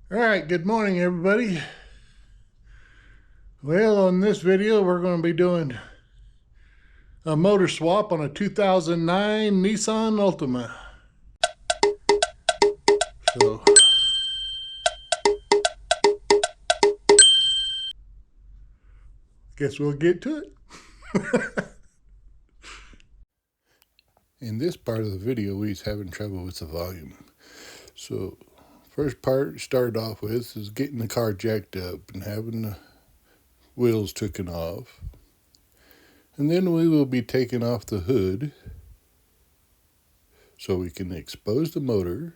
All right, good morning, everybody. Well, on this video, we're going to be doing a motor swap on a 2009 Nissan Altima. So, guess we'll get to it. In this part of the video, we's having trouble with the volume. So, first part started off with is getting the car jacked up and having the wheels taken off. And then we will be taking off the hood so we can expose the motor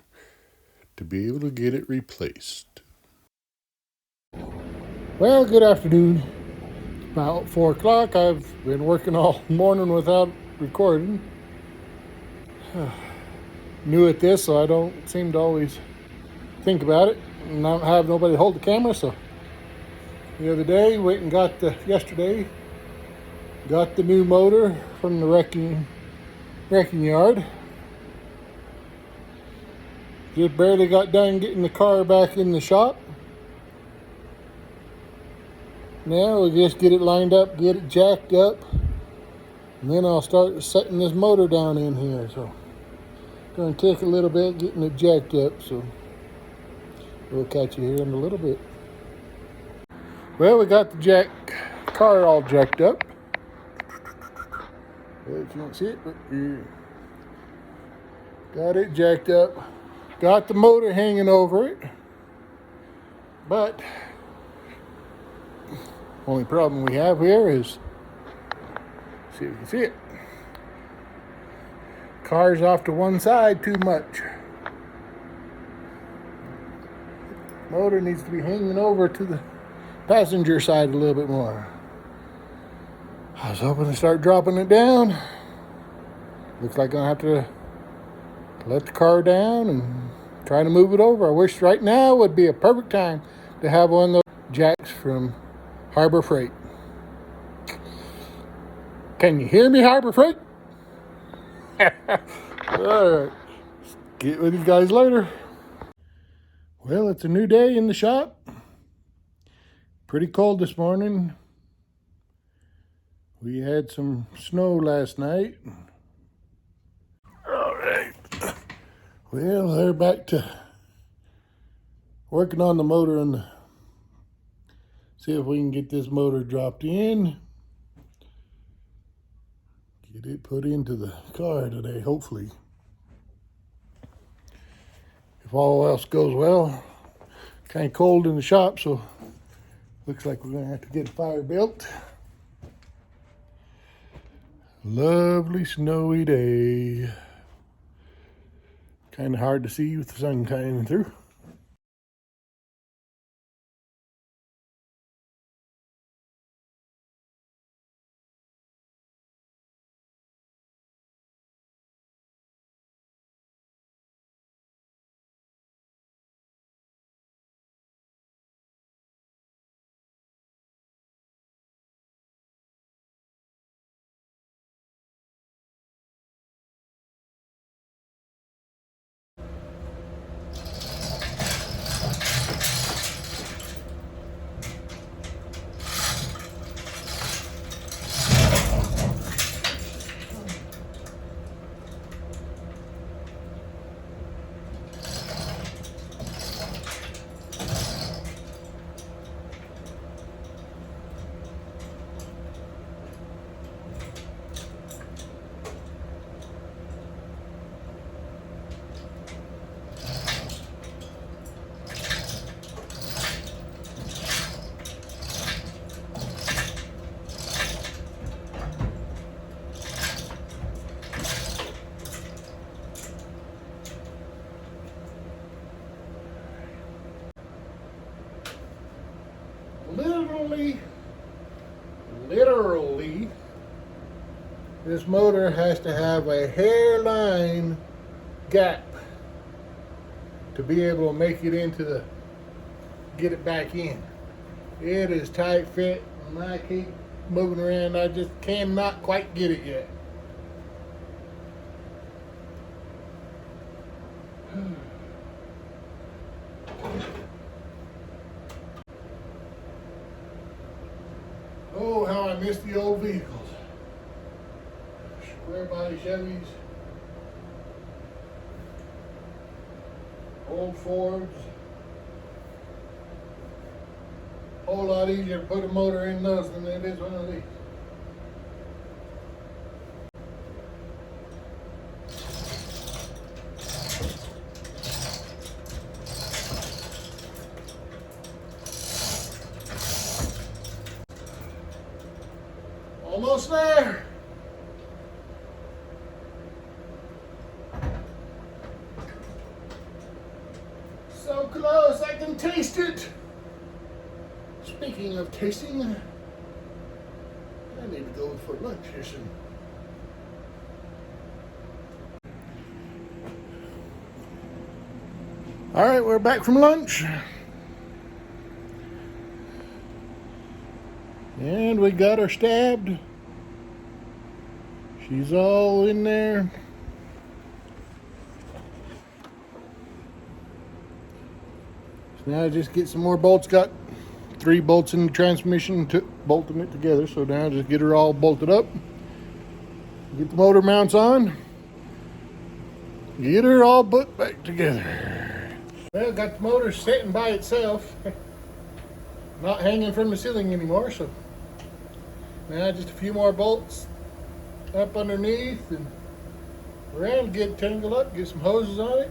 to be able to get it replaced. Well, good afternoon. About 4 o'clock. I've been working all morning without recording. New at this, so I don't seem to always think about it. And I don't have nobody to hold the camera, so the other day, yesterday, got the new motor from the wrecking yard. Just barely got done getting the car back in the shop. Now we'll just get it lined up, get it jacked up, and then I'll start setting this motor down in here. So it's going to take a little bit getting it jacked up, so we'll catch you here in a little bit. Well, we got the car all jacked up. Well, you can't see it, but yeah. Got it jacked up. Got the motor hanging over it, but only problem we have here is, see if you can see it, car's off to one side too much. Motor needs to be hanging over to the passenger side a little bit more. I was hoping to start dropping it down. Looks like I'm going to have to let the car down and try to move it over. I wish right now would be a perfect time to have one of those jacks from Harbor Freight. Can you hear me, Harbor Freight? All right, get with you guys later. Well, it's a new day in the shop. Pretty cold this morning. We had some snow last night. All right. Well, they're back to working on the motor and see if we can get this motor dropped in. Get it put into the car today, hopefully. If all else goes well. Kind of cold in the shop, so looks like we're going to have to get a fire built. Lovely snowy day. Kind of hard to see with the sun shining through. Literally, this motor has to have a hairline gap to be able to make it get it back in. It is tight fit, and I keep moving around. I just cannot quite get it yet. miss the old vehicles. Square body Chevys, old Fords. Whole lot easier to put a motor in those than it is one of these. Almost there. So close, I can taste it. Speaking of tasting, I need to go for lunch here soon. All right, we're back from lunch. And we got her stabbed. She's all in there. So now I just get some more bolts. Got 3 bolts in the transmission, bolting it together. So now just get her all bolted up. Get the motor mounts on. Get her all put back together. Well, got the motor sitting by itself. Not hanging from the ceiling anymore, so now just a few more bolts up underneath and around, get it tangled up, get some hoses on it.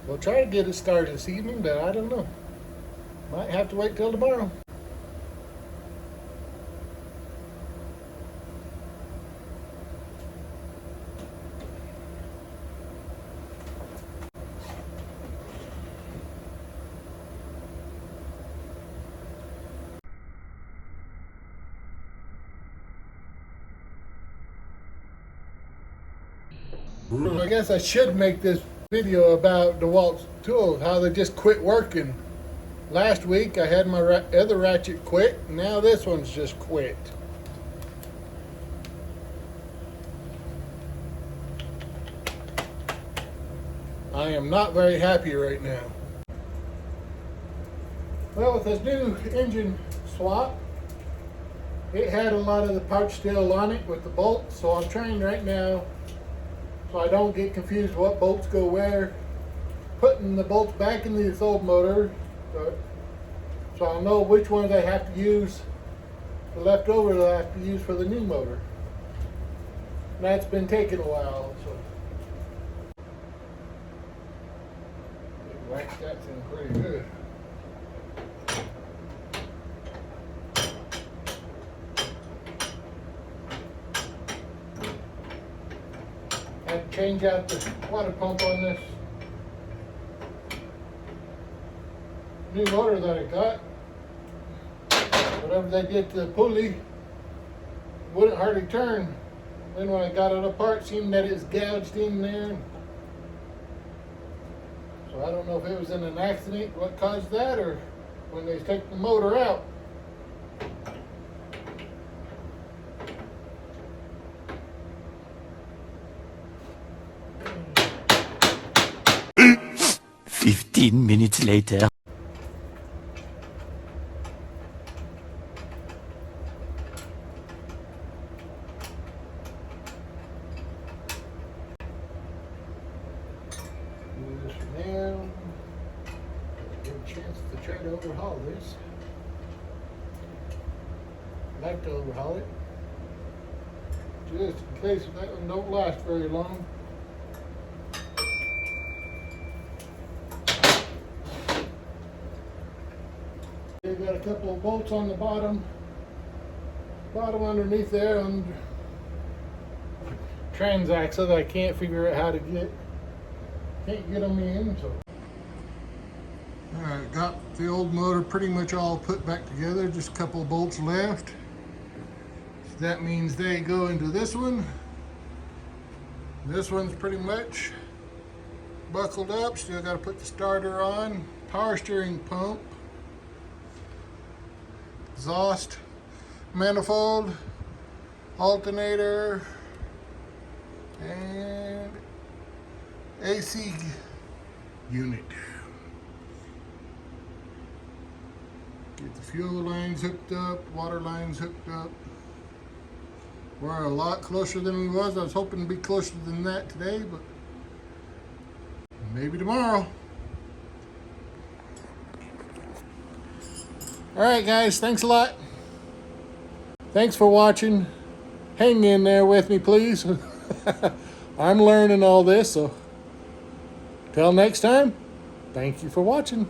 We'll try to get it started this evening, but I don't know. Might have to wait till tomorrow. I guess I should make this video about DeWalt's tools, how they just quit working. Last week I had my other ratchet quit, now this one's just quit. I am not very happy right now. Well, with this new engine swap, it had a lot of the parts still on it with the bolts, so I'm trying right now, so I don't get confused what bolts go where, putting the bolts back in this old motor, so I'll know which ones I have to use, the leftover that I have to use for the new motor. And that's been taking a while, so. Wax that thing pretty good. Had to change out the water pump on this new motor that I got. Whatever they did to the pulley, wouldn't hardly turn. Then when I got it apart, it seemed that it's gouged in there. So I don't know if it was in an accident what caused that, or when they take the motor out. Minutes later. Do this for now. Give a chance to try to overhaul this. I'd like to overhaul it, just in case that one don't last very long. They've got a couple of bolts on the bottom underneath there on transaxle that I can't figure out how to can't get them in. So, all right, got the old motor pretty much all put back together. Just a couple of bolts left. So that means they go into this one. This one's pretty much buckled up. Still got to put the starter on. Power steering pump. Exhaust, manifold, alternator, and AC unit. Get the fuel lines hooked up, water lines hooked up. We're a lot closer than we was. I was hoping to be closer than that today, but maybe tomorrow. All right, guys, thanks a lot. Thanks for watching. Hang in there with me, please. I'm learning all this, so till next time, thank you for watching.